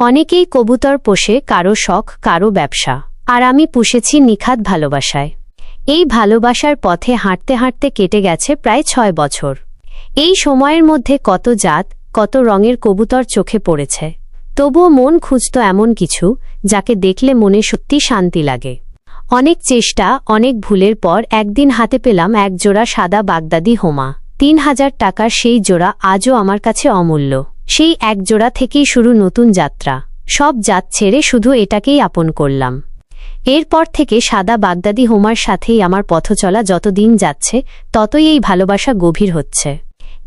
অনেকেই কবুতর পোষে, কারো শখ, কারো ব্যবসা। আর আমি পুষেছি নিখাদ ভালোবাসায়। এই ভালোবাসার পথে হাঁটতে হাঁটতে কেটে গেছে প্রায় 6 বছর। এই সময়ের মধ্যে কত জাত, কত রঙের কবুতর চোখে পড়েছে। তবুও মন খুঁজত এমন কিছু যাকে দেখলে মনে সত্যি শান্তি লাগে। অনেক চেষ্টা, অনেক ভুলের পর একদিন হাতে পেলাম এক জোড়া সাদা বাগদাদি হোমা। 3000 টাকার সেই জোড়া আজও আমার কাছে অমূল্য। সেই এক জোড়া থেকেই শুরু নতুন যাত্রা। সব জাত ছেড়ে শুধু এটাকেই আপন করলাম। এরপর থেকে সাদা বাগদাদি হোমার সাথেই আমার পথচলা যত দিন যাচ্ছে ততই এই ভালোবাসা গভীর হচ্ছে।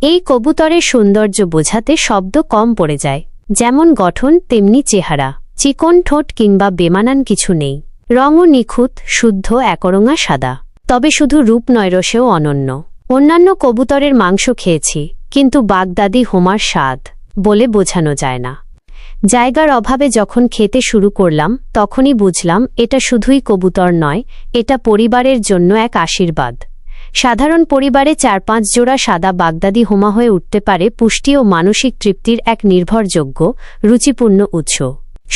এই কবুতরের সৌন্দর্য বোঝাতে শব্দ কম পড়ে যায়। যেমন গঠন তেমনি চেহারা, চিকন ঠোঁট কিংবা বেমানান কিছু নেই। রঙও নিখুঁত, শুদ্ধ একরঙা সাদা। তবে শুধু রূপ নয়, রসেও অনন্য। অন্যান্য কবুতরের মাংস খেয়েছি, কিন্তু বাগদাদি হোমার স্বাদ বলে বোঝানো যায় না। জায়গার অভাবে যখন খেতে শুরু করলাম তখনই বুঝলাম এটা শুধুই কবুতর নয়, এটা পরিবারের জন্য এক আশীর্বাদ। সাধারণ পরিবারে 4-5 জোড়া সাদা বাগদাদি হোমা হয়ে উঠতে পারে পুষ্টি ও মানসিক তৃপ্তির এক নির্ভরযোগ্য, রুচিপূর্ণ উৎস।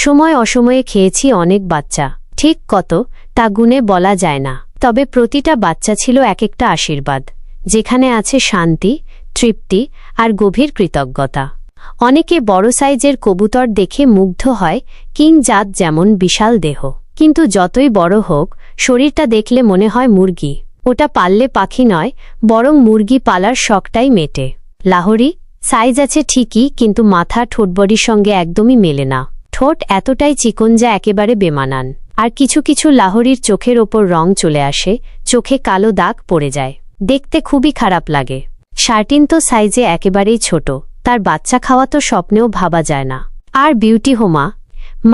সময় অসময়ে খেয়েছি অনেক বাচ্চা, ঠিক কত তা গুণে বলা যায় না। তবে প্রতিটা বাচ্চা ছিল এক একটা আশীর্বাদ, যেখানে আছে শান্তি, তৃপ্তি আর গভীর কৃতজ্ঞতা। অনেকে বড় সাইজের কবুতর দেখে মুগ্ধ হয়, কিং জাত যেমন বিশাল দেহ, কিন্তু যতই বড় হোক শরীরটা দেখলে মনে হয় মুরগি। ওটা পাললে পাখি নয়, বরং মুরগি পালার শখটাই মেটে। লাহোরি সাইজ আছে ঠিকই, কিন্তু মাথা ঠোঁটবডির সঙ্গে একদমই মেলে না। ঠোঁট এতটাই চিকন যা একেবারে বেমানান। আর কিছু কিছু লাহোরির চোখের ওপর রং চলে আসে, চোখে কালো দাগ পড়ে যায়, দেখতে খুবই খারাপ লাগে। শার্টিন তো সাইজে একেবারেই ছোট, তার বাচ্চা খাওয়া তো স্বপ্নেও ভাবা যায় না। আর বিউটি হোমা,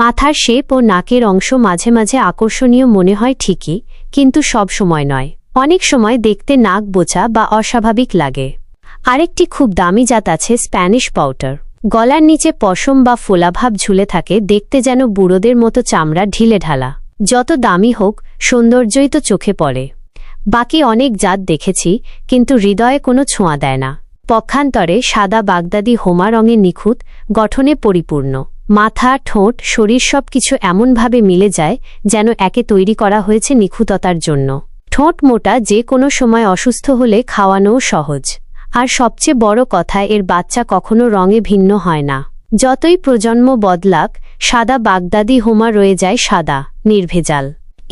মাথার শেপ ও নাকের অংশ মাঝে মাঝে আকর্ষণীয় মনে হয় ঠিকই, কিন্তু সব সময় নয়। অনেক সময় দেখতে নাক বোচা বা অস্বাভাবিক লাগে। আরেকটি খুব দামি জাত আছে স্প্যানিশ পাউটার। গলার নিচে পশম বা ফোলাভাব ঝুলে থাকে, দেখতে যেন বুড়োদের মতো চামড়া ঢিলে ঢালা। যত দামি হোক, সৌন্দর্যই তো চোখে পড়ে। বাকি অনেক জাত দেখেছি, কিন্তু হৃদয়ে কোনো ছোঁয়া দেয় না। পক্ষান্তরে সাদা বাগদাদি হোমা রঙে নিখুঁত, গঠনে পরিপূর্ণ। মাথা, ঠোঁট, শরীর সবকিছু এমনভাবে মিলে যায় যেন একে তৈরি করা হয়েছে নিখুঁততার জন্য। ঠোঁট মোটা, যে কোনো সময় অসুস্থ হলে খাওয়ানোও সহজ। আর সবচেয়ে বড় কথা, এর বাচ্চা কখনো রঙে ভিন্ন হয় না। যতই প্রজন্ম বদলাক, সাদা বাগদাদি হোমা রয়ে যায় সাদা, নির্ভেজাল।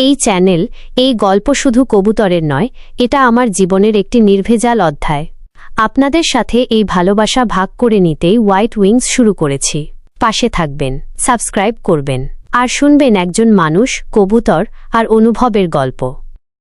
এই চ্যানেল, এই গল্প শুধু কবুতরের নয়, এটা আমার জীবনের একটি নির্ভেজাল অধ্যায়। আপনাদের সাথে এই ভালোবাসা ভাগ করে নিতেই হোয়াইট উইংস শুরু করেছি। পাশে থাকবেন, সাবস্ক্রাইব করবেন, আর শুনবেন একজন মানুষ, কবুতর আর অনুভবের গল্প।